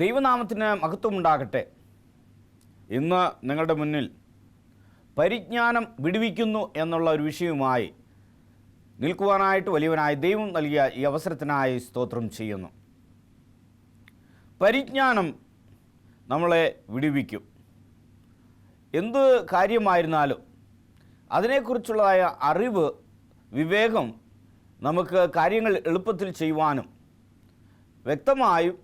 ദൈവനാമത്തിന് മഹത്വമുണ്ടാകട്ടെ. ഇന്ന് നിങ്ങളുടെ മുന്നിൽ പരിജ്ഞാനം വിടുവിക്കുന്നു എന്നുള്ള ഒരു വിഷയവുമായി നിൽക്കുവാനായിട്ട് വലിയവനായ ദൈവം നൽകിയ ഈ അവസരത്തിനായി സ്തോത്രം ചെയ്യുന്നു. പരിജ്ഞാനം നമ്മളെ വിടുവിക്കും. എന്ത് കാര്യമായിരുന്നാലും അതിനെക്കുറിച്ചുള്ളതായ അറിവ്, വിവേകം നമുക്ക് കാര്യങ്ങൾ എളുപ്പത്തിൽ ചെയ്യുവാനും വ്യക്തമായും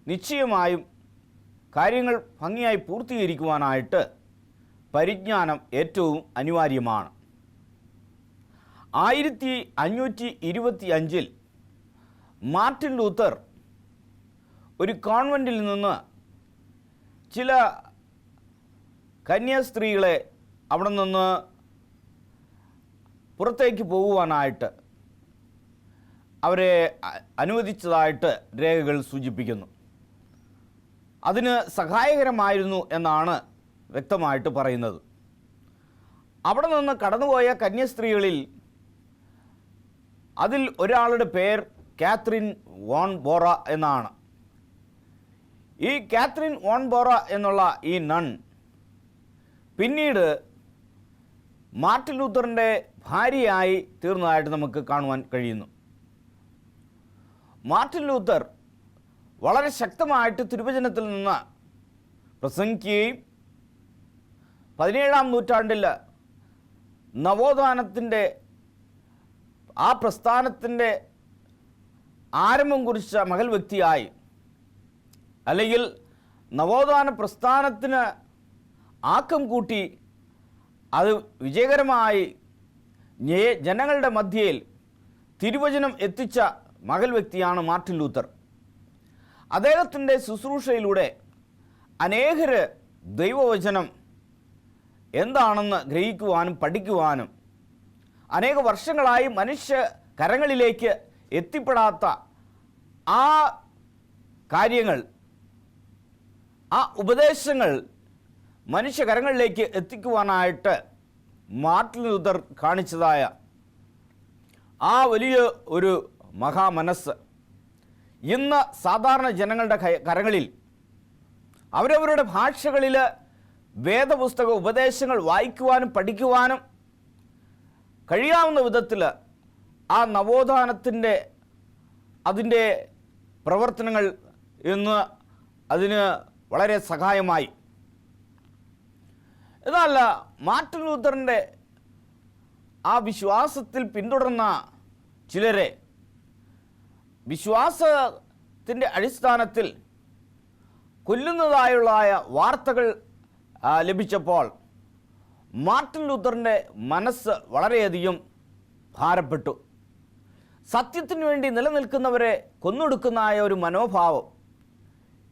നിശ്ചയമായും കാര്യങ്ങൾ ഭംഗിയായി പൂർത്തീകരിക്കുവാനായിട്ട് പരിജ്ഞാനം ഏറ്റവും അനിവാര്യമാണ്. 1525 മാർട്ടിൻ ലൂത്തർ ഒരു കോൺവെൻറ്റിൽ നിന്ന് ചില കന്യാസ്ത്രീകളെ അവിടെ നിന്ന് പുറത്തേക്ക് പോകുവാനായിട്ട് അവരെ അനുവദിച്ചതായിട്ട് രേഖകൾ സൂചിപ്പിക്കുന്നു. അതിന് സഹായകരമായിരുന്നു എന്നാണ് വ്യക്തമായിട്ട് പറയുന്നത്. അവിടെ നിന്ന് കടന്നുപോയ കന്യാസ്ത്രീകളിൽ അതിൽ ഒരാളുടെ പേർ കാത്രിൻ വോൺ ബോറ എന്നാണ്. ഈ കാത്രിൻ വോൺ ബോറ എന്നുള്ള ഈ നൺ പിന്നീട് മാർട്ടിൻ ലൂത്തറിൻ്റെ ഭാര്യയായി തീർന്നതായിട്ട് നമുക്ക് കാണുവാൻ കഴിയുന്നു. മാർട്ടിൻ ലൂത്തർ വളരെ ശക്തമായിട്ട് തിരുവചനത്തിൽ നിന്ന് പ്രസംഗിക്കുകയും 17-ാം നൂറ്റാണ്ടിൽ നവോത്ഥാനത്തിൻ്റെ ആ പ്രസ്ഥാനത്തിൻ്റെ ആരംഭം കുറിച്ച മഹൽ വ്യക്തിയായി, അല്ലെങ്കിൽ നവോത്ഥാന പ്രസ്ഥാനത്തിന് ആക്കം കൂട്ടി അത് വിജയകരമായി ജനങ്ങളുടെ മധ്യയിൽ തിരുവചനം എത്തിച്ച മഹൽ വ്യക്തിയാണ് മാർട്ടിൻ ലൂത്തർ. അദ്ദേഹത്തിൻ്റെ ശുശ്രൂഷയിലൂടെ അനേകർ ദൈവവചനം എന്താണെന്ന് ഗ്രഹിക്കുവാനും പഠിക്കുവാനും അനേക വർഷങ്ങളായി മനുഷ്യ കരങ്ങളിലേക്ക് എത്തിപ്പെടാത്ത ആ കാര്യങ്ങൾ, ആ ഉപദേശങ്ങൾ മനുഷ്യകരങ്ങളിലേക്ക് എത്തിക്കുവാനായിട്ട് മാർട്ടിൻ ലൂത്തർ കാണിച്ചതായ ആ വലിയ ഒരു മഹാമനസ്സ് ഇന്ന് സാധാരണ ജനങ്ങളുടെ കരങ്ങളിൽ അവരവരുടെ ഭാഷകളിൽ വേദപുസ്തക ഉപദേശങ്ങൾ വായിക്കുവാനും പഠിക്കുവാനും കഴിയാവുന്ന വിധത്തിൽ ആ നവോത്ഥാനത്തിൻ്റെ അതിൻ്റെ പ്രവർത്തനങ്ങൾ ഇന്ന് അതിന് വളരെ സഹായമായി. എന്നാൽ മാർട്ടിൻ ലൂത്തറിൻ്റെ ആ വിശ്വാസത്തിൽ പിന്തുടർന്ന ചിലരെ വിശ്വാസത്തിൻ്റെ അടിസ്ഥാനത്തിൽ കൊല്ലുന്നതായുള്ള വാർത്തകൾ ലഭിച്ചപ്പോൾ മാർട്ടിൻ ലൂത്തറിൻ്റെ മനസ്സ് വളരെയധികം ഭാരപ്പെട്ടു. സത്യത്തിനു വേണ്ടി നിലനിൽക്കുന്നവരെ കൊന്നൊടുക്കുന്നതായ ഒരു മനോഭാവം,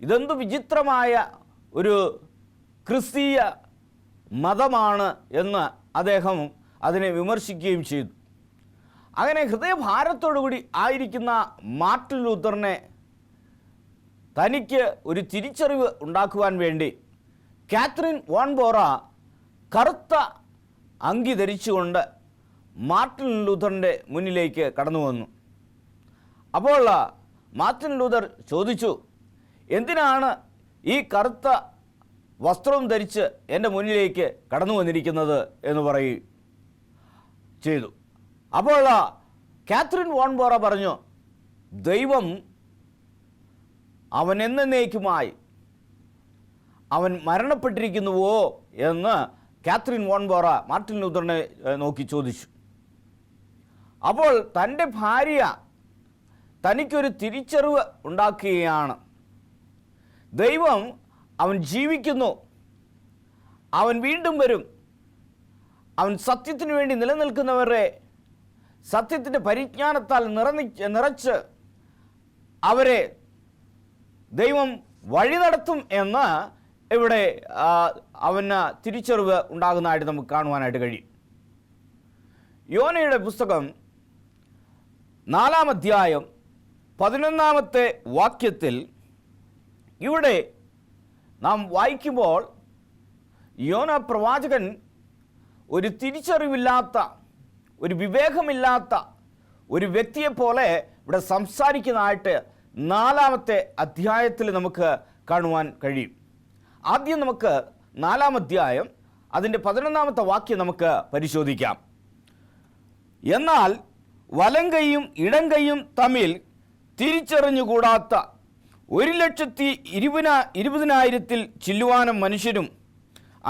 ഇതെന്തു വിചിത്രമായ ഒരു ക്രിസ്തീയ മതമാണ് എന്ന് അദ്ദേഹം അതിനെ വിമർശിക്കുകയും ചെയ്തു. അങ്ങനെ ഹൃദയഭാരത്തോടുകൂടി ആയിരിക്കുന്ന മാർട്ടിൻ ലൂത്തറിനെ തനിക്ക് ഒരു തിരിച്ചറിവ് ഉണ്ടാക്കുവാൻ വേണ്ടി കാത്രിൻ വോൺ ബോറ കറുത്ത അങ്കി ധരിച്ചുകൊണ്ട് മാർട്ടിൻ ലൂത്തറിൻ്റെ മുന്നിലേക്ക് കടന്നു വന്നു. അപ്പോൾ മാർട്ടിൻ ലൂത്തർ ചോദിച്ചു, എന്തിനാണ് ഈ കറുത്ത വസ്ത്രം ധരിച്ച് എൻ്റെ മുന്നിലേക്ക് കടന്നു വന്നിരിക്കുന്നത് എന്ന് പറയുകയും ചെയ്തു. അപ്പോൾ കാത്രിൻ വോൺ ബോറ പറഞ്ഞു, ദൈവം അവൻ എന്നേക്കുമായി അവൻ മരണപ്പെട്ടിരിക്കുന്നുവോ എന്ന് കാത്രിൻ വോൺ ബോറ മാർട്ടിൻ ലൂത്തറിനെ നോക്കി ചോദിച്ചു. അപ്പോൾ തൻ്റെ ഭാര്യ തനിക്കൊരു തിരിച്ചറിവ് ഉണ്ടാക്കുകയാണ്. ദൈവം അവൻ ജീവിക്കുന്നു, അവൻ വീണ്ടും വരും, അവൻ സത്യത്തിനു വേണ്ടി നിലനിൽക്കുന്നവരെ സത്യത്തിൻ്റെ പരിജ്ഞാനത്താൽ നിറച്ച് അവരെ ദൈവം വഴി നടത്തും എന്ന് ഇവിടെ അവന് തിരിച്ചറിവ് ഉണ്ടാകുന്നതായിട്ട് നമുക്ക് കാണുവാനായിട്ട് കഴിയും. യോനയുടെ പുസ്തകം 4-ാം അധ്യായം 11-ാമത്തെ വാക്യത്തിൽ ഇവിടെ നാം വായിക്കുമ്പോൾ യോന പ്രവാചകൻ ഒരു തിരിച്ചറിവില്ലാത്ത, ഒരു വിവേകമില്ലാത്ത ഒരു വ്യക്തിയെപ്പോലെ ഇവിടെ സംസാരിക്കുന്നതായിട്ട് 4-ാമത്തെ അധ്യായത്തിൽ നമുക്ക് കാണുവാൻ കഴിയും. ആദ്യം നമുക്ക് 4-ാം അധ്യായം അതിൻ്റെ 11-ാമത്തെ വാക്യം നമുക്ക് പരിശോധിക്കാം. എന്നാൽ വലം കൈയും ഇടം കൈയും തമ്മിൽ തിരിച്ചറിഞ്ഞുകൂടാത്ത 1,20,000 ചില്ലുവാനം മനുഷ്യരും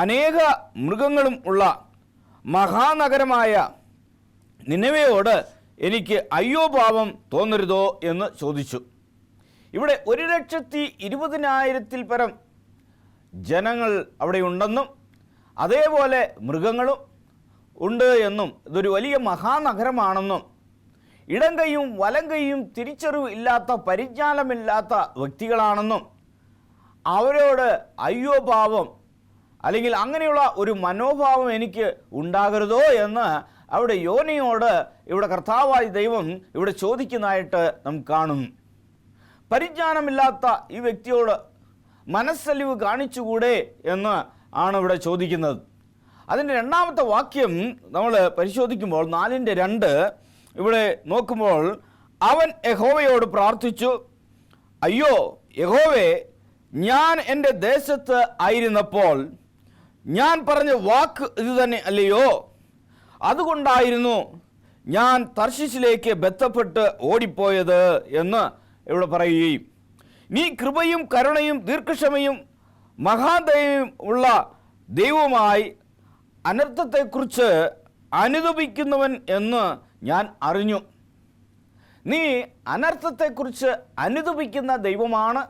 അനേക മൃഗങ്ങളും ഉള്ള മഹാനഗരമായ നിനവയോട് എനിക്ക് അയ്യോ പാപം തോന്നരുതോ എന്ന് ചോദിച്ചു. ഇവിടെ 1,20,000 പരം ജനങ്ങൾ അവിടെ ഉണ്ടെന്നും അതേപോലെ മൃഗങ്ങളും ഉണ്ട് എന്നും ഇതൊരു വലിയ മഹാനഗരമാണെന്നും ഇടം കൈയും വലം കൈയും തിരിച്ചറിവ് ഇല്ലാത്ത പരിജ്ഞാനമില്ലാത്ത വ്യക്തികളാണെന്നും അവരോട് അയ്യോ പാപം അല്ലെങ്കിൽ അങ്ങനെയുള്ള ഒരു മനോഭാവം എനിക്ക് ഉണ്ടാകരുതോ എന്ന് അവിടെ യോനയോട് ഇവിടെ കർത്താവായ ദൈവം ഇവിടെ ചോദിക്കുന്നതായിട്ട് നാം കാണുന്നു. പരിജ്ഞാനമില്ലാത്ത ഈ വ്യക്തിയോട് മനസ്സലിവ് കാണിച്ചുകൂടെ എന്ന് ആണ് ഇവിടെ ചോദിക്കുന്നത്. അതിൻ്റെ 2-ാമത്തെ വാക്യം നമ്മൾ പരിശോധിക്കുമ്പോൾ 4:2 ഇവിടെ നോക്കുമ്പോൾ അവൻ യഹോവയോട് പ്രാർത്ഥിച്ചു, അയ്യോ യഹോവേ, ഞാൻ എൻ്റെ ദേശത്ത് ആയിരുന്നപ്പോൾ ഞാൻ പറഞ്ഞ വാക്ക് ഇത് തന്നെ അല്ലയോ? അതുകൊണ്ടായിരുന്നു ഞാൻ തർശീശിലേക്ക് ബന്ധപ്പെട്ട് ഓടിപ്പോയത് എന്ന് ഇവിടെ പറയുകയും നീ കൃപയും കരുണയും ദീർഘക്ഷമയും മഹാദയയും ഉള്ള ദൈവമായി അനർത്ഥത്തെക്കുറിച്ച് അനുതപിക്കുന്നവൻ എന്ന് ഞാൻ അറിഞ്ഞു. നീ അനർത്ഥത്തെക്കുറിച്ച് അനുതപിക്കുന്ന ദൈവമാണ്,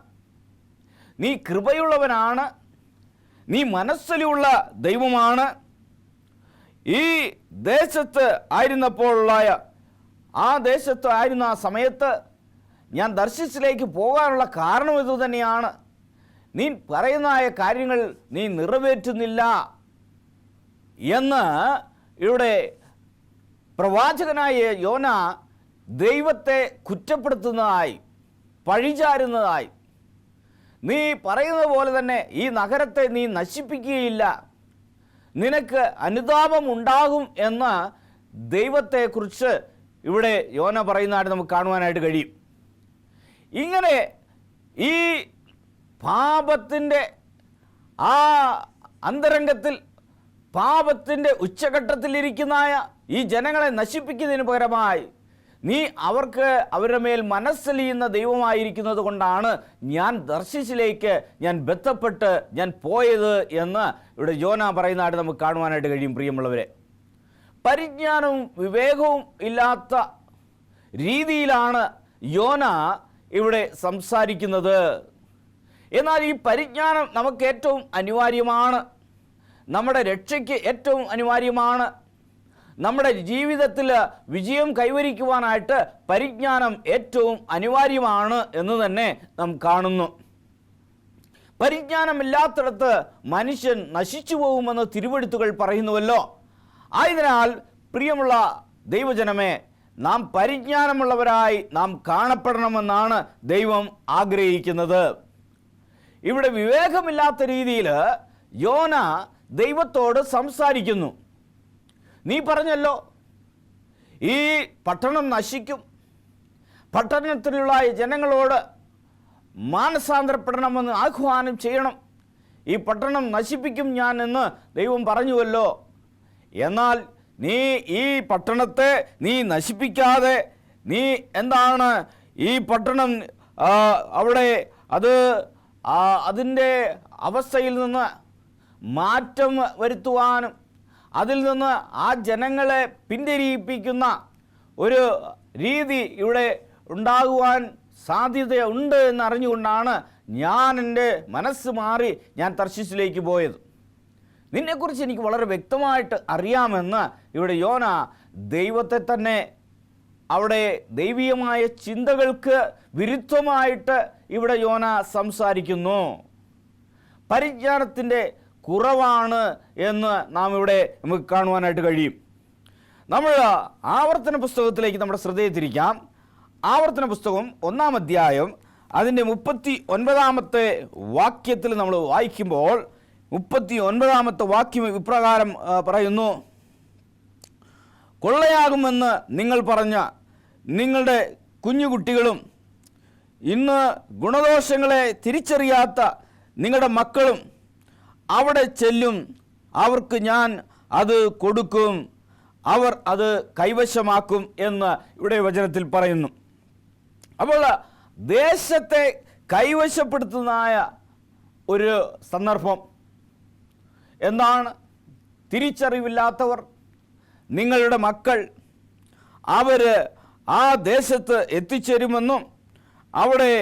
നീ കൃപയുള്ളവനാണ്, നീ മനസ്സലിയുള്ള ദൈവമാണ്. ഈ ദേശത്ത് ആയിരുന്നപ്പോഴുള്ള ആ ദേശത്ത് ആയിരുന്ന ആ സമയത്ത് ഞാൻ ദർശിച്ചിലേക്ക് പോകാനുള്ള കാരണം ഇത് തന്നെയാണ്. നീ പറയുന്നതായ കാര്യങ്ങൾ നീ നിറവേറ്റുന്നില്ല എന്ന് ഇവിടെ പ്രവാചകനായ യോന ദൈവത്തെ കുറ്റപ്പെടുത്തുന്നതായി, പഴിചാരുന്നതായി, നീ പറയുന്നത് പോലെ തന്നെ ഈ നഗരത്തെ നീ നശിപ്പിക്കുകയില്ല, നിനക്ക് അനുതാപം ഉണ്ടാകും എന്ന് ദൈവത്തെക്കുറിച്ച് ഇവിടെ യോന പറയുന്നതായിട്ട് നമുക്ക് കാണുവാനായിട്ട് കഴിയും. ഇങ്ങനെ ഈ പാപത്തിൻ്റെ ആ അന്തരംഗത്തിൽ പാപത്തിൻ്റെ ഉച്ചഘട്ടത്തിലിരിക്കുന്നതായ ഈ ജനങ്ങളെ നശിപ്പിക്കുന്നതിന് പകരമായി നീ അവർക്ക് അവരുടെ മേൽ മനസ്സലിയുന്ന ദൈവമായിരിക്കുന്നത് കൊണ്ടാണ് ഞാൻ ദർശിച്ചിലേക്ക് ഞാൻ ബന്ധപ്പെട്ട് ഞാൻ പോയത് എന്ന് ഇവിടെ യോന പറയുന്നതായിട്ട് നമുക്ക് കാണുവാനായിട്ട് കഴിയും. പ്രിയമുള്ളവരെ, പരിജ്ഞാനവും വിവേകവും ഇല്ലാത്ത രീതിയിലാണ് യോന ഇവിടെ സംസാരിക്കുന്നത്. എന്നാൽ ഈ പരിജ്ഞാനം നമുക്ക് ഏറ്റവും അനിവാര്യമാണ്, നമ്മുടെ രക്ഷയ്ക്ക് ഏറ്റവും അനിവാര്യമാണ്. നമ്മുടെ ജീവിതത്തിൽ വിജയം കൈവരിക്കുവാനായിട്ട് പരിജ്ഞാനം ഏറ്റവും അനിവാര്യമാണ് എന്ന് തന്നെ നാം കാണുന്നു. പരിജ്ഞാനമില്ലാത്തിടത്ത് മനുഷ്യൻ നശിച്ചു പോകുമെന്ന് തിരുവെഴുത്തുകൾ പറയുന്നുവല്ലോ. ആയതിനാൽ പ്രിയമുള്ള ദൈവജനമേ, നാം പരിജ്ഞാനമുള്ളവരായി നാം കാണപ്പെടണമെന്നാണ് ദൈവം ആഗ്രഹിക്കുന്നത്. ഇവിടെ വിവേകമില്ലാത്ത രീതിയിൽ യോന ദൈവത്തോട് സംസാരിക്കുന്നു. നീ പറഞ്ഞല്ലോ ഈ പട്ടണം നശിക്കും, പട്ടണത്തിലുള്ള ജനങ്ങളോട് മാനസാന്തരപ്പെടണമെന്ന് ആഹ്വാനം ചെയ്യണം, ഈ പട്ടണം നശിപ്പിക്കും ഞാൻ എന്ന് ദൈവം പറഞ്ഞുവല്ലോ. എന്നാൽ നീ ഈ പട്ടണത്തെ നീ നശിപ്പിക്കാതെ നീ എന്താണ് ഈ പട്ടണം അവിടെ അതിൻ്റെ അവസ്ഥയിൽ നിന്ന് മാറ്റം വരുത്തുവാനും അതിൽ നിന്ന് ആ ജനങ്ങളെ പിന്തിരിയിപ്പിക്കുന്ന ഒരു രീതി ഇവിടെ ഉണ്ടാകുവാൻ സാധ്യതയുണ്ട് എന്നറിഞ്ഞുകൊണ്ടാണ് ഞാൻ എൻ്റെ മനസ്സ് മാറി ഞാൻ തർശീശിലേക്ക് പോയത്. നിന്നെക്കുറിച്ച് എനിക്ക് വളരെ വ്യക്തമായിട്ട് അറിയാമെന്ന് ഇവിടെ യോന ദൈവത്തെ തന്നെ അവിടെ ദൈവീയമായ ചിന്തകൾക്ക് വിരുദ്ധമായിട്ട് ഇവിടെ യോന സംസാരിക്കുന്നു. പരിജ്ഞാനത്തിൻ്റെ കുറവാണ് എന്ന് നാം ഇവിടെ നമുക്ക് കാണുവാനായിട്ട് കഴിയും. നമ്മൾ ആവർത്തന പുസ്തകത്തിലേക്ക് നമ്മുടെ ശ്രദ്ധയെ തിരിക്കാം. ആവർത്തന പുസ്തകം 1-ാം അധ്യായം അതിൻ്റെ 39-ാമത്തെ വാക്യത്തിൽ നമ്മൾ വായിക്കുമ്പോൾ 39-ാമത്തെ വാക്യം ഇപ്രകാരം പറയുന്നു: കൊള്ളയാകുമെന്ന് നിങ്ങൾ പറഞ്ഞ നിങ്ങളുടെ കുഞ്ഞുകുട്ടികളും ഇന്ന് ഗുണദോഷങ്ങളെ തിരിച്ചറിയാത്ത നിങ്ങളുടെ മക്കളും അവിടെ ചെല്ലും, അവർക്ക് ഞാൻ അത് കൊടുക്കും, അവർ അത് കൈവശമാക്കും എന്ന് ഇവിടെ വചനത്തിൽ പറയുന്നു. അപ്പോൾ ദേശത്തെ കൈവശപ്പെടുത്തുന്നതായ ഒരു സന്ദർഭം എന്താണ്? തിരിച്ചറിവില്ലാത്തവർ, നിങ്ങളുടെ മക്കൾ, അവർ ആ ദേശത്ത് എത്തിച്ചേരുമെന്നും അവിടെ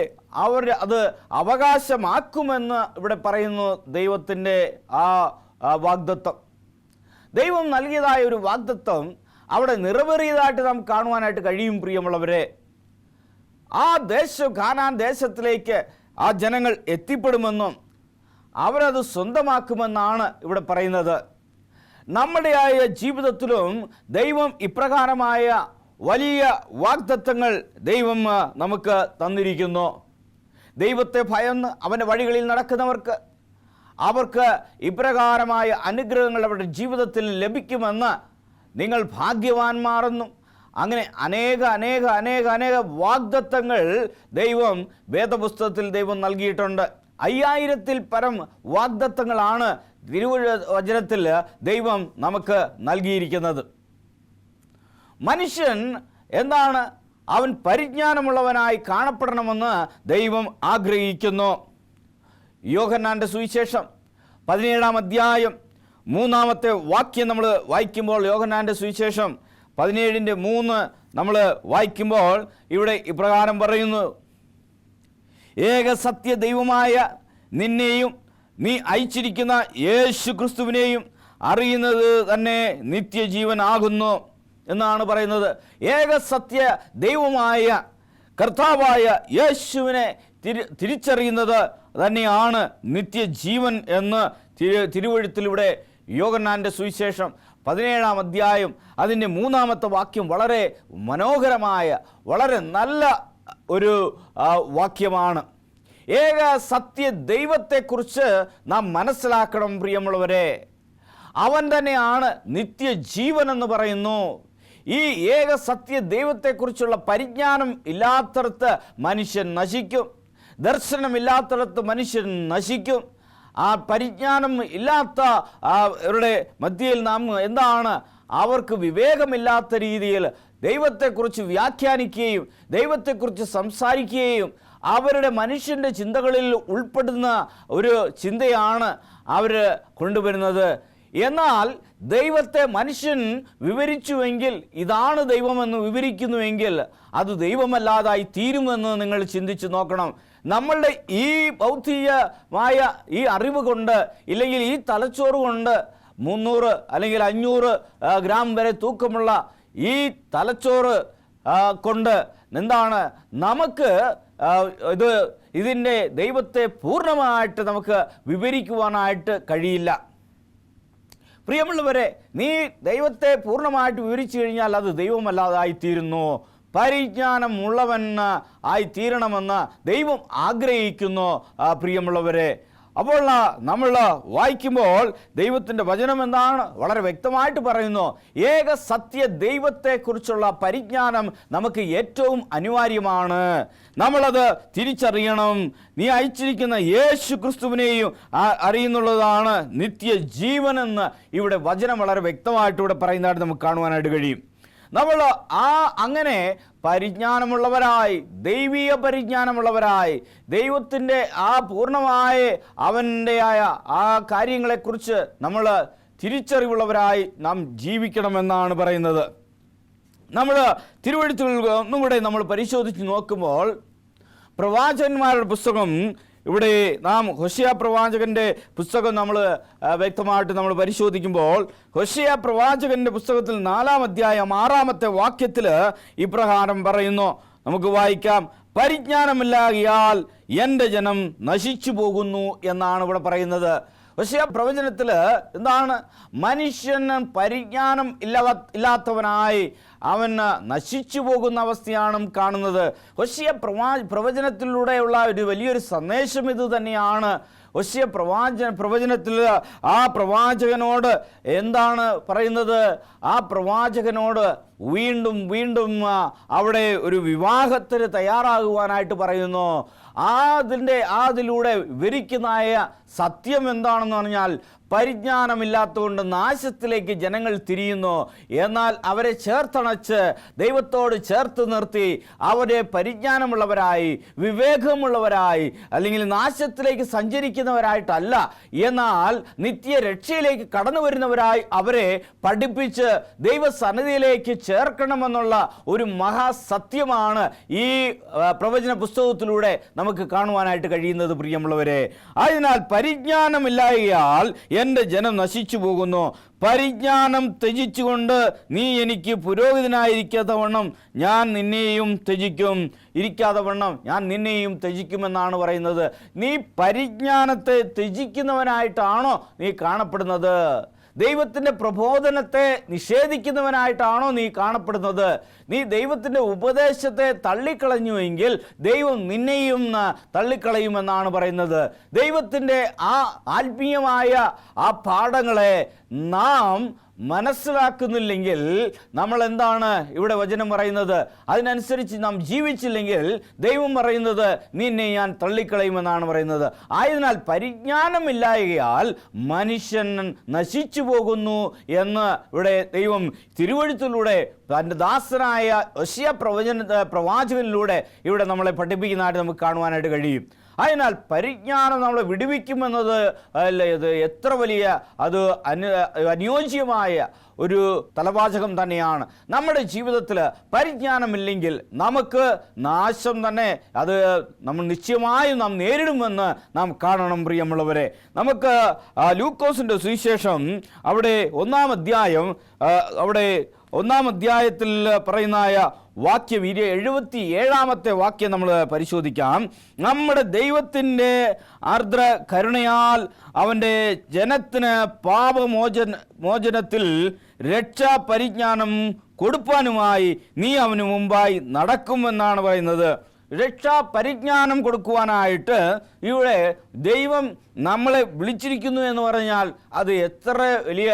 അവർ അത് അവകാശമാക്കുമെന്ന് ഇവിടെ പറയുന്നു. ദൈവത്തിൻ്റെ ആ വാഗ്ദത്തം, ദൈവം നൽകിയതായ ഒരു വാഗ്ദത്തം അവിടെ നിറവേറിയതായിട്ട് നാം കാണുവാനായിട്ട് കഴിയും. പ്രിയമുള്ളവരെ, ആ കാനാൻ ദേശത്തിലേക്ക് ആ ജനങ്ങൾ എത്തിപ്പെടുമെന്നും അവരത് സ്വന്തമാക്കുമെന്നാണ് ഇവിടെ പറയുന്നത്. നമ്മുടെ ജീവിതത്തിലും ദൈവം ഇപ്രകാരമായ വലിയ വാഗ്ദത്തങ്ങൾ ദൈവം നമുക്ക് തന്നിരിക്കുന്നു. ദൈവത്തെ ഭയന്ന് അവൻ്റെ വഴികളിൽ നടക്കുന്നവർക്ക് അവർക്ക് ഇപ്രകാരമായ അനുഗ്രഹങ്ങൾ അവരുടെ ജീവിതത്തിൽ ലഭിക്കുമെന്ന് നിങ്ങൾ ഭാഗ്യവാന്മാരെന്നും അങ്ങനെ അനേക അനേക അനേക അനേക വാഗ്ദത്തങ്ങൾ ദൈവം വേദപുസ്തകത്തിൽ ദൈവം നൽകിയിട്ടുണ്ട്. 5000-ൽ പരം വാഗ്ദത്തങ്ങളാണ് തിരുവചനത്തിൽ ദൈവം നമുക്ക് നൽകിയിരിക്കുന്നത്. മനുഷ്യൻ എന്താണ്? അവൻ പരിജ്ഞാനമുള്ളവനായി കാണപ്പെടണമെന്ന് ദൈവം ആഗ്രഹിക്കുന്നു. യോഹന്നാൻ്റെ സുവിശേഷം 17-ാം അധ്യായം 3-ാമത്തെ വാക്യം നമ്മൾ വായിക്കുമ്പോൾ, യോഹന്നാൻ്റെ സുവിശേഷം 17:3 നമ്മൾ വായിക്കുമ്പോൾ ഇവിടെ ഇപ്രകാരം പറയുന്നു: ഏക സത്യ ദൈവമായ നിന്നെയും നീ അയച്ചിരിക്കുന്ന യേശു ക്രിസ്തുവിനെയും അറിയുന്നത് തന്നെ നിത്യജീവനാകുന്നു എന്നാണ് പറയുന്നത്. ഏക സത്യ ദൈവമായ കർത്താവായ യേശുവിനെ തിരിച്ചറിയുന്നത് തന്നെയാണ് നിത്യജീവൻ എന്ന് തിരുവെഴുത്തിലൂടെ യോഹന്നാൻ്റെ സുവിശേഷം 17-ാം അധ്യായം അതിൻ്റെ 3-ാമത്തെ വാക്യം വളരെ മനോഹരമായ വളരെ നല്ല ഒരു വാക്യമാണ്. ഏക സത്യ ദൈവത്തെക്കുറിച്ച് നാം മനസ്സിലാക്കണം പ്രിയമുള്ളവരെ. അവൻ തന്നെയാണ് നിത്യജീവൻ എന്ന് പറയുന്നു. ഈ ഏക സത്യ ദൈവത്തെക്കുറിച്ചുള്ള പരിജ്ഞാനം ഇല്ലാത്തടത്ത് മനുഷ്യൻ നശിക്കും. ദർശനമില്ലാത്തടത്ത് മനുഷ്യൻ നശിക്കും. ആ പരിജ്ഞാനം ഇല്ലാത്ത അവരുടെ മധ്യയിൽ നാം എന്താണ്? അവർക്ക് വിവേകമില്ലാത്ത രീതിയിൽ ദൈവത്തെക്കുറിച്ച് വ്യാഖ്യാനിക്കുകയും ദൈവത്തെക്കുറിച്ച് സംസാരിക്കുകയും അവരുടെ മനുഷ്യൻ്റെ ചിന്തകളിൽ ഉൾപ്പെടുന്ന ഒരു ചിന്തയാണ് അവർ കൊണ്ടുവരുന്നത്. എന്നാൽ ദൈവത്തെ മനുഷ്യൻ വിവരിച്ചുവെങ്കിൽ, ഇതാണ് ദൈവമെന്ന് വിവരിക്കുന്നുവെങ്കിൽ അത് ദൈവമല്ലാതായി തീരുമെന്ന് നിങ്ങൾ ചിന്തിച്ച് നോക്കണം. നമ്മളുടെ ഈ ഭൗതികമായ ഈ അറിവ് കൊണ്ട്, ഇല്ലെങ്കിൽ ഈ തലച്ചോറ് കൊണ്ട് 300 അല്ലെങ്കിൽ 500 ഗ്രാം വരെ തൂക്കമുള്ള ഈ തലച്ചോറ് കൊണ്ട് എന്താണ് നമുക്ക് ഇതിൻ്റെ ദൈവത്തെ പൂർണ്ണമായിട്ട് നമുക്ക് വിവരിക്കുവാനായിട്ട് കഴിയില്ല. പ്രിയമുള്ളവരെ, നീ ദൈവത്തെ പൂർണ്ണമായിട്ട് വിവരിച്ചു കഴിഞ്ഞാൽ അത് ദൈവമല്ലാതായിത്തീരുന്നു. പരിജ്ഞാനമുള്ളവൻ ആയിത്തീരണമെന്ന് ദൈവം ആഗ്രഹിക്കുന്നു പ്രിയമുള്ളവരെ. അപ്പോൾ നമ്മൾ വായിക്കുമ്പോൾ ദൈവത്തിൻ്റെ വചനം എന്താണ്? വളരെ വ്യക്തമായിട്ട് പറയുന്നു. ഏക സത്യ ദൈവത്തെക്കുറിച്ചുള്ള പരിജ്ഞാനം നമുക്ക് ഏറ്റവും അനിവാര്യമാണ്. നമ്മളത് തിരിച്ചറിയണം. നീ അയച്ചിരിക്കുന്ന യേശു ക്രിസ്തുവിനെയും അറിയുന്നുള്ളതാണ് നിത്യജീവനെന്ന് ഇവിടെ വചനം വളരെ വ്യക്തമായിട്ട് ഇവിടെ പറയുന്നതായിട്ട് നമുക്ക് കാണുവാനായിട്ട് കഴിയും. നമ്മൾ അങ്ങനെ പരിജ്ഞാനമുള്ളവരായി, ദൈവീയ പരിജ്ഞാനമുള്ളവരായി, ദൈവത്തിൻ്റെ പൂർണ്ണമായ അവൻ്റെ ആ കാര്യങ്ങളെക്കുറിച്ച് നമ്മൾ തിരിച്ചറിവുള്ളവരായി നാം ജീവിക്കണമെന്നാണ് പറയുന്നത്. നമ്മൾ തിരുവെഴുത്തുകൾ ഒന്നും കൂടെ നമ്മൾ പരിശോധിച്ച് നോക്കുമ്പോൾ, പ്രവാചകന്മാരുടെ പുസ്തകം ഇവിടെ നാം ഹോശേയ പ്രവാചകൻ്റെ പുസ്തകം നമ്മൾ വ്യക്തമായിട്ട് നമ്മൾ പരിശോധിക്കുമ്പോൾ, ഹോശേയ പ്രവാചകൻ്റെ പുസ്തകത്തിൽ 4-ാം അധ്യായം 6-ാമത്തെ വാക്യത്തിൽ ഇപ്രകാരം പറയുന്നു. നമുക്ക് വായിക്കാം. പരിജ്ഞാനമില്ലാകിയാൽ എൻ്റെ ജനം നശിച്ചു പോകുന്നു എന്നാണ് ഇവിടെ പറയുന്നത്. ഹോശേയ പ്രവചനത്തിൽ എന്താണ്? മനുഷ്യൻ പരിജ്ഞാനം ഇല്ലാത്തവനായി അവൻ നശിച്ചു പോകുന്ന അവസ്ഥയാണ് കാണുന്നത്. ഹോശേയ പ്രവചനത്തിലൂടെയുള്ള ഒരു വലിയൊരു സന്ദേശം ഇത് തന്നെയാണ്. ഹോശേയ പ്രവചനത്തിൽ ആ പ്രവാചകനോട് എന്താണ് പറയുന്നത്? ആ പ്രവാചകനോട് വീണ്ടും വീണ്ടും അവിടെ ഒരു വിവാഹത്തിന് തയ്യാറാകുവാനായിട്ട് പറയുന്നു. അതിലൂടെ വിവരിക്കുന്നതായ സത്യം എന്താണെന്ന് പറഞ്ഞാൽ, പരിജ്ഞാനമില്ലാത്തതുകൊണ്ട് നാശത്തിലേക്ക് ജനങ്ങൾ തിരിയുന്നു. എന്നാൽ അവരെ ചേർത്തണച്ച് ദൈവത്തോട് ചേർത്ത് നിർത്തി അവരെ പരിജ്ഞാനമുള്ളവരായി, വിവേകമുള്ളവരായി, അല്ലെങ്കിൽ നാശത്തിലേക്ക് സഞ്ചരിക്കുന്നവരായിട്ടല്ല, എന്നാൽ നിത്യരക്ഷയിലേക്ക് കടന്നു വരുന്നവരായി അവരെ പഠിപ്പിച്ച് ദൈവസന്നിധിയിലേക്ക് ചേർക്കണമെന്നുള്ള ഒരു മഹാസത്യമാണ് ഈ പ്രവചന പുസ്തകത്തിലൂടെ നമുക്ക് കാണുവാനായിട്ട് കഴിയുന്നത് പ്രിയമുള്ളവരെ. അതിനാൽ പരിജ്ഞാനമില്ലായകയാൽ എൻ്റെ ജനം നശിച്ചു പോകുന്നു. പരിജ്ഞാനം ത്യജിച്ചുകൊണ്ട് നീ എനിക്ക് പുരോഹിതനായിരിക്കാത്തവണ്ണം ഞാൻ നിന്നെയും ത്യജിക്കുമെന്നാണ് പറയുന്നത്. നീ പരിജ്ഞാനത്തെ ത്യജിക്കുന്നവനായിട്ടാണോ നീ കാണപ്പെടുന്നത്? ദൈവത്തിൻ്റെ പ്രബോധനത്തെ നിഷേധിക്കുന്നവനായിട്ടാണോ നീ കാണപ്പെടുന്നത്? നീ ദൈവത്തിൻ്റെ ഉപദേശത്തെ തള്ളിക്കളഞ്ഞുവെങ്കിൽ ദൈവം നിന്നെയും തള്ളിക്കളയുമെന്നാണ് പറയുന്നത്. ദൈവത്തിൻ്റെ ആ ആത്മീയമായ ആ പാഠങ്ങളെ നാം മനസ്സിലാക്കുന്നില്ലെങ്കിൽ നമ്മൾ എന്താണ് ഇവിടെ വചനം പറയുന്നത്? അതിനനുസരിച്ച് നാം ജീവിച്ചില്ലെങ്കിൽ ദൈവം പറയുന്നത് നിന്നെ ഞാൻ തള്ളിക്കളയുമെന്നാണ് പറയുന്നത്. ആയതിനാൽ പരിജ്ഞാനമില്ലായകയാൽ മനുഷ്യൻ നശിച്ചു പോകുന്നു എന്ന് ഇവിടെ ദൈവം തിരുവെഴുത്തിലൂടെ തൻ്റെ ദാസനായ യോശിയ പ്രവാചകനിലൂടെ ഇവിടെ നമ്മളെ പഠിപ്പിക്കുന്നതായിട്ട് നമുക്ക് കാണുവാനായിട്ട് കഴിയും. അതിനാൽ പരിജ്ഞാനം നമ്മളെ വിടുവിക്കുമെന്നത് ഇത് എത്ര വലിയ അനുയോജ്യമായ ഒരു തലവാചകം തന്നെയാണ്. നമ്മുടെ ജീവിതത്തിൽ പരിജ്ഞാനമില്ലെങ്കിൽ നമുക്ക് നാശം തന്നെ അത് നമ്മൾ നിശ്ചയമായും നാം നേരിടുമെന്ന് നാം കാണണം പ്രിയമുള്ളവരെ. നമുക്ക് ലൂക്കോസിൻ്റെ സുവിശേഷം അവിടെ 1-ാം അധ്യായത്തിൽ പറയുന്നതായ വാക്യം 77-ാമത്തെ വാക്യം നമ്മൾ പരിശോധിക്കാം. നമ്മുടെ ദൈവത്തിൻ്റെ ആർദ്ര കരുണയാൽ അവൻ്റെ ജനത്തിന് പാപമോചനത്തിൽ രക്ഷാപരിജ്ഞാനം കൊടുപ്പാനുമായി നീ അവന് മുമ്പായി നടക്കുമെന്നാണ് പറയുന്നത്. രക്ഷാപരിജ്ഞാനം കൊടുക്കുവാനായിട്ട് ഇവിടെ ദൈവം നമ്മളെ വിളിച്ചിരിക്കുന്നു എന്ന് പറഞ്ഞാൽ അത് എത്ര വലിയ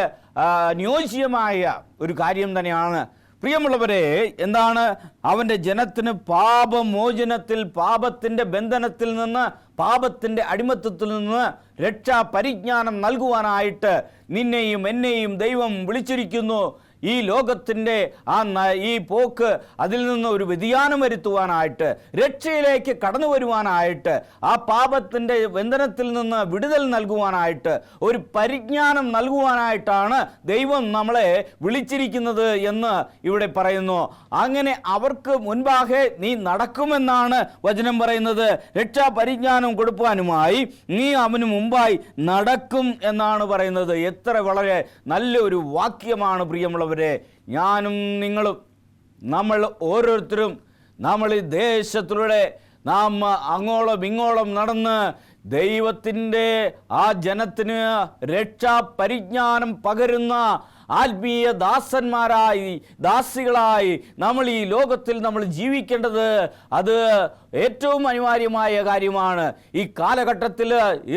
അനുയോജ്യമായ ഒരു കാര്യം തന്നെയാണ് പ്രിയമുള്ളവരെ. എന്താണ് അവൻ്റെ ജനത്തിന് പാപമോചനത്തിൽ, പാപത്തിൻ്റെ ബന്ധനത്തിൽ നിന്ന്, പാപത്തിൻ്റെ അടിമത്തത്തിൽ നിന്ന് രക്ഷാപരിജ്ഞാനം നൽകുവാനായിട്ട് നിന്നെയും എന്നെയും ദൈവം വിളിച്ചിരിക്കുന്നു. ഈ ലോകത്തിൻ്റെ ഈ പോക്ക് അതിൽ നിന്ന് ഒരു വ്യതിയാനം വരുത്തുവാനായിട്ട്, രക്ഷയിലേക്ക് കടന്നു വരുവാനായിട്ട്, ആ പാപത്തിൻ്റെ ബന്ധനത്തിൽ നിന്ന് വിടുതൽ നൽകുവാനായിട്ട്, ഒരു പരിജ്ഞാനം നൽകുവാനായിട്ടാണ് ദൈവം നമ്മളെ വിളിച്ചിരിക്കുന്നത് എന്ന് ഇവിടെ പറയുന്നു. അങ്ങനെ അവർക്ക് മുൻപാകെ നീ നടക്കുമെന്നാണ് വചനം പറയുന്നത്. രക്ഷാപരിജ്ഞാനം കൊടുക്കുവാനുമായി നീ അവന് മുമ്പായി നടക്കും എന്നാണ് പറയുന്നത്. എത്ര വളരെ നല്ലൊരു വാക്യമാണ് പ്രിയമുള്ളവർ. ഞാനും നിങ്ങളും, നമ്മൾ ഓരോരുത്തരും, നമ്മൾ ഈ ദേശത്തിലൂടെ നാം അങ്ങോളം ഇങ്ങോളം നടന്ന് ദൈവത്തിൻ്റെ ആ ജനത്തിന് രക്ഷാപരിജ്ഞാനം പകരുന്ന ആത്മീയ ദാസന്മാരായി, ദാസികളായി നമ്മൾ ഈ ലോകത്തിൽ നമ്മൾ ജീവിക്കേണ്ടത് അത് ഏറ്റവും അനിവാര്യമായ കാര്യമാണ്. ഈ കാലഘട്ടത്തിൽ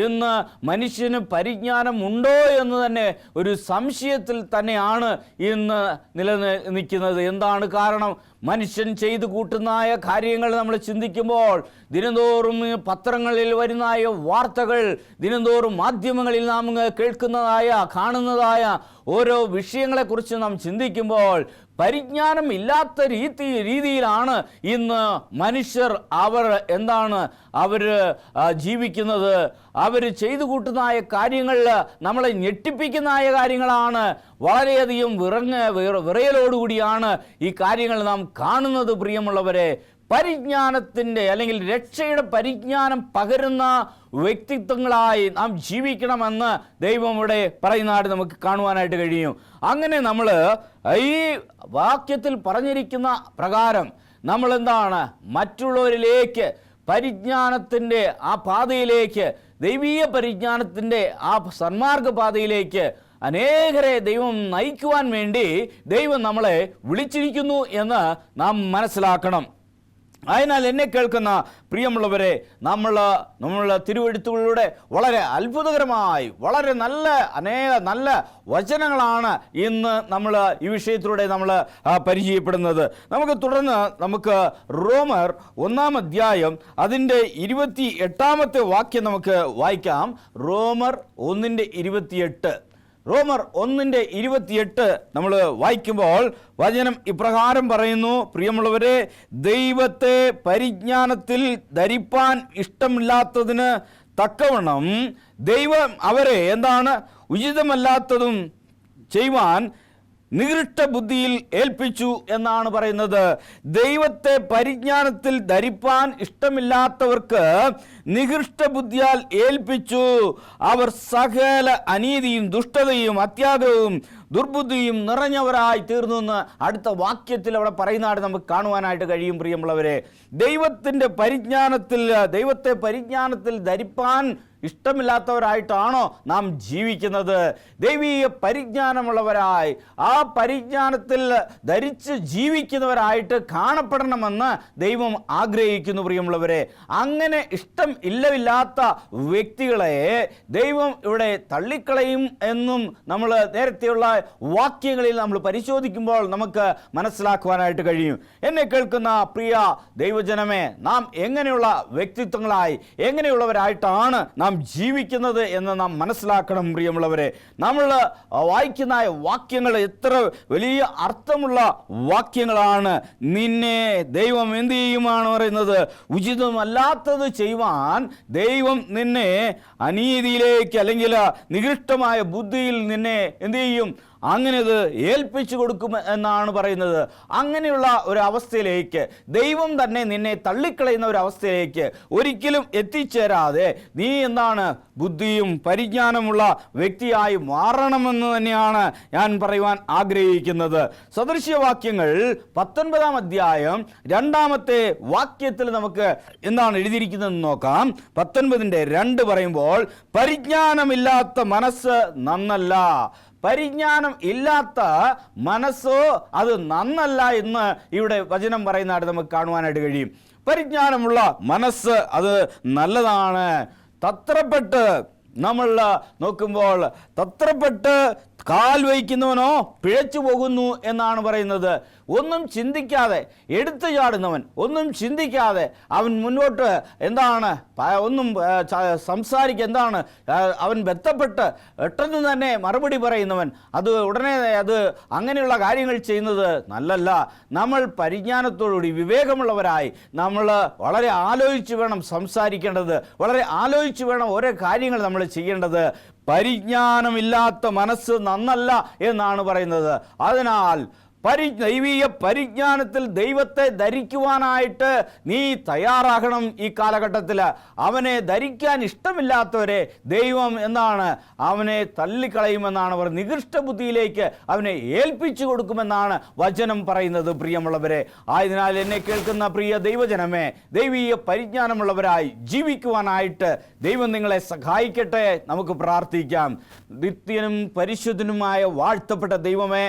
ഇന്ന് മനുഷ്യന് പരിജ്ഞാനം ഉണ്ടോ എന്ന് തന്നെ ഒരു സംശയത്തിൽ തന്നെയാണ് ഇന്ന് നിലനിൽക്കുന്നത്. എന്താണ് കാരണം? മനുഷ്യൻ ചെയ്തു കൂട്ടുന്നതായ കാര്യങ്ങൾ നമ്മൾ ചിന്തിക്കുമ്പോൾ ദിനംതോറും പത്രങ്ങളിൽ വരുന്നതായ വാർത്തകൾ, ദിനംതോറും മാധ്യമങ്ങളിൽ നാം കേൾക്കുന്നതായ, കാണുന്നതായ ഓരോ വിഷയങ്ങളെക്കുറിച്ച് നാം ചിന്തിക്കുമ്പോൾ പരിജ്ഞാനം ഇല്ലാത്ത രീതിയിലാണ് ഇന്ന് മനുഷ്യർ അവർ ജീവിക്കുന്നത്. അവർ ചെയ്തു കൂട്ടുന്നതായ കാര്യങ്ങൾ നമ്മളെ ഞെട്ടിപ്പിക്കുന്നതായ കാര്യങ്ങളാണ്. വളരെയധികം വിറയലോടുകൂടിയാണ് ഈ കാര്യങ്ങൾ നാം കാണുന്നത് പ്രിയമുള്ളവരെ. പരിജ്ഞാനത്തിൻ്റെ അല്ലെങ്കിൽ രക്ഷയുടെ പരിജ്ഞാനം പകരുന്ന വ്യക്തിത്വങ്ങളായി നാം ജീവിക്കണമെന്ന് ദൈവം ഇവിടെ പറയുന്നതായിട്ട് നമുക്ക് കാണുവാനായിട്ട് കഴിയും. അങ്ങനെ നമ്മൾ ഈ വാക്യത്തിൽ പറഞ്ഞിരിക്കുന്ന പ്രകാരം നമ്മൾ എന്താണ് മറ്റുള്ളവരിലേക്ക് പരിജ്ഞാനത്തിൻ്റെ ആ പാതയിലേക്ക്, ദൈവീയ പരിജ്ഞാനത്തിൻ്റെ ആ സന്മാർഗ പാതയിലേക്ക് അനേകരെ ദൈവം നയിക്കുവാൻ വേണ്ടി ദൈവം നമ്മളെ വിളിച്ചിരിക്കുന്നു എന്ന് നാം മനസ്സിലാക്കണം. അതിനാൽ എന്നെ കേൾക്കുന്ന പ്രിയമുള്ളവരെ, നമ്മൾ തിരുവെഴുത്തുകളിലൂടെ വളരെ അത്ഭുതകരമായി വളരെ നല്ല വചനങ്ങളാണ് ഇന്ന് നമ്മൾ ഈ വിഷയത്തിലൂടെ നമ്മൾ പരിചയപ്പെടുന്നത്. നമുക്ക് റോമർ 1-ാം അധ്യായം അതിൻ്റെ 28-ാമത്തെ വാക്യം നമുക്ക് വായിക്കാം. റോമർ 1:28. റോമർ 1:28 നമ്മൾ വായിക്കുമ്പോൾ വചനം ഇപ്രകാരം പറയുന്നു: പ്രിയമുള്ളവരെ, ദൈവത്തെ പരിജ്ഞാനത്തിൽ ധരിപ്പാൻ ഇഷ്ടമില്ലാത്തതിന് തക്കവണ്ണം ദൈവം അവരെ ഉചിതമല്ലാത്തതും ചെയ്യുവാൻ നികൃഷ്ട ബുദ്ധിയിൽ ഏൽപ്പിച്ചു എന്നാണ് പറയുന്നത്. ദൈവത്തെ പരിജ്ഞാനത്തിൽ ധരിപ്പാൻ ഇഷ്ടമില്ലാത്തവർക്ക് നികൃഷ്ട ബുദ്ധിയാൽ ഏൽപ്പിച്ചു. അവർ സകല അനീതിയും ദുഷ്ടതയും അത്യാഗ്രഹവും ദുർബുദ്ധിയും നിറഞ്ഞവരായി തീർന്നു എന്ന് അടുത്ത വാക്യത്തിൽ അവിടെ പറയുന്നതായിട്ട് നമുക്ക് കാണുവാനായിട്ട് കഴിയും. പ്രിയമുള്ളവരെ, ദൈവത്തെ പരിജ്ഞാനത്തിൽ ധരിപ്പാൻ ഇഷ്ടമില്ലാത്തവരായിട്ടാണോ നാം ജീവിക്കുന്നത്? ദൈവീയ പരിജ്ഞാനമുള്ളവരായി ആ പരിജ്ഞാനത്തിൽ ധരിച്ച് ജീവിക്കുന്നവരായിട്ട് കാണപ്പെടണമെന്ന് ദൈവം ആഗ്രഹിക്കുന്നു. പ്രിയമുള്ളവരെ, അങ്ങനെ ഇല്ലാത്ത വ്യക്തികളെ ദൈവം ഇവിടെ തള്ളിക്കളയും എന്നും നമ്മൾ നേരത്തെയുള്ള വാക്യങ്ങളിൽ നമ്മൾ പരിശോധിക്കുമ്പോൾ നമുക്ക് മനസ്സിലാക്കുവാനായിട്ട് കഴിയും. എന്നെ കേൾക്കുന്ന പ്രിയ ദൈവജനമേ, നാം എങ്ങനെയുള്ള വ്യക്തിത്വങ്ങളായി എങ്ങനെയുള്ളവരായിട്ടാണ് നാം ജീവിക്കുന്നത് എന്ന് നാം മനസ്സിലാക്കണം. പ്രിയമുള്ളവരെ, നമ്മൾ വായിക്കുന്ന വാക്യങ്ങൾ എത്ര വലിയ അർത്ഥമുള്ള വാക്യങ്ങളാണ്. നിന്നെ ദൈവം എന്ത് ചെയ്യുമാണ് പറയുന്നത്? ഉചിതമല്ലാത്തത് ചെയ്യുവാൻ ദൈവം നിന്നെ അനീതിയിലേക്ക് അല്ലെങ്കിൽ നികൃഷ്ടമായ ബുദ്ധിയിൽ നിന്നെ എന്ത് ചെയ്യും? അങ്ങനെ അത് ഏൽപ്പിച്ചു കൊടുക്കും എന്നാണ് പറയുന്നത്. അങ്ങനെയുള്ള ഒരു അവസ്ഥയിലേക്ക് ദൈവം തന്നെ നിന്നെ തള്ളിക്കളയുന്ന ഒരു അവസ്ഥയിലേക്ക് ഒരിക്കലും എത്തിച്ചേരാതെ നീ ബുദ്ധിയും പരിജ്ഞാനമുള്ള വ്യക്തിയായി മാറണമെന്ന് തന്നെയാണ് ഞാൻ പറയുവാൻ ആഗ്രഹിക്കുന്നത്. സദൃശ്യവാക്യങ്ങൾ 19-ാം അധ്യായം 2-ാമത്തെ വാക്യത്തിൽ നമുക്ക് എഴുതിയിരിക്കുന്നതെന്ന് നോക്കാം. 19:2 പറയുമ്പോൾ, പരിജ്ഞാനമില്ലാത്ത മനസ്സ് നന്നല്ല. പരിജ്ഞാനം ഇല്ലാത്ത മനസ്സോ അത് നന്നല്ല എന്ന് ഇവിടെ വചനം പറയുന്നതായിട്ട് നമുക്ക് കാണുവാനായിട്ട് കഴിയും. പരിജ്ഞാനമുള്ള മനസ്സ് അത് നല്ലതാണ്. തത്രപ്പെട്ട് നമ്മൾ നോക്കുമ്പോൾ തത്രപ്പെട്ട് കാൽ വയ്ക്കുന്നവനോ പിഴച്ചു പോകുന്നു എന്നാണ് പറയുന്നത്. ഒന്നും ചിന്തിക്കാതെ എടുത്തു ചാടുന്നവൻ, ഒന്നും ചിന്തിക്കാതെ അവൻ മുന്നോട്ട് ഒന്നും അവൻ ബന്ധപ്പെട്ട് പെട്ടെന്ന് തന്നെ മറുപടി പറയുന്നവൻ, അത് ഉടനെ അങ്ങനെയുള്ള കാര്യങ്ങൾ ചെയ്യുന്നത് നല്ലല്ല. നമ്മൾ പരിജ്ഞാനത്തോടുകൂടി വിവേകമുള്ളവരായി നമ്മൾ വളരെ ആലോചിച്ച് വേണം സംസാരിക്കേണ്ടത്, വളരെ ആലോചിച്ച് വേണം ഓരോ കാര്യങ്ങൾ നമ്മൾ ചെയ്യേണ്ടത്. പരിജ്ഞാനമില്ലാത്ത മനസ്സ് നന്നല്ല എന്നാണ് പറയുന്നത്. അതിനാൽ ദൈവീയ പരിജ്ഞാനത്തിൽ ദൈവത്തെ ധരിക്കുവാനായിട്ട് നീ തയ്യാറാകണം. ഈ കാലഘട്ടത്തിൽ അവനെ ധരിക്കാൻ ഇഷ്ടമില്ലാത്തവരെ ദൈവം അവനെ തള്ളിക്കളയുമെന്നാണ് പറയുന്നത്. നികൃഷ്ട ബുദ്ധിയിലേക്ക് അവനെ ഏൽപ്പിച്ചു കൊടുക്കുമെന്നാണ് വചനം പറയുന്നത്. പ്രിയമുള്ളവരെ, ആയതിനാൽ എന്നെ കേൾക്കുന്ന പ്രിയ ദൈവജനമേ, ദൈവീയ പരിജ്ഞാനമുള്ളവരായി ജീവിക്കുവാനായിട്ട് ദൈവം നിങ്ങളെ സഹായിക്കട്ടെ. നമുക്ക് പ്രാർത്ഥിക്കാം. നിത്യനും പരിശുദ്ധനുമായ വാഴ്ത്തപ്പെട്ട ദൈവമേ,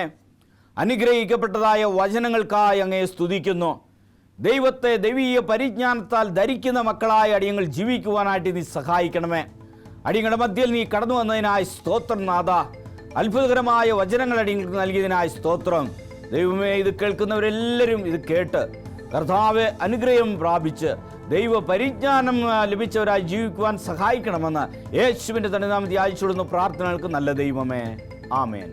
അനുഗ്രഹിക്കപ്പെട്ടതായ വചനങ്ങൾക്കായി അങ്ങയെ സ്തുതിക്കുന്നു. ദൈവീയ പരിജ്ഞാനത്താൽ ധരിക്കുന്ന മക്കളായ അടിയങ്ങൾ ജീവിക്കുവാനായിട്ട് നീ സഹായിക്കണമേ. അടിയങ്ങളുടെ മധ്യയിൽ നീ കടന്നു വന്നതിനായി സ്തോത്രം നാഥ. അത്ഭുതകരമായ വചനങ്ങൾ അടിയങ്ങൾക്ക് നൽകിയതിനായി സ്തോത്രം. ദൈവമേ, ഇത് കേൾക്കുന്നവരെല്ലാവരും ഇത് കേട്ട് കർത്താവെ അനുഗ്രഹം പ്രാപിച്ച് ദൈവ പരിജ്ഞാനം ലഭിച്ചവരായി ജീവിക്കുവാൻ സഹായിക്കണമെന്ന് യേശുവിൻ്റെ തന്നെ നാമത്തിൽ അയച്ചുകൊള്ളുന്ന പ്രാർത്ഥനകൾക്ക് നല്ല ദൈവമേ, ആമേൻ.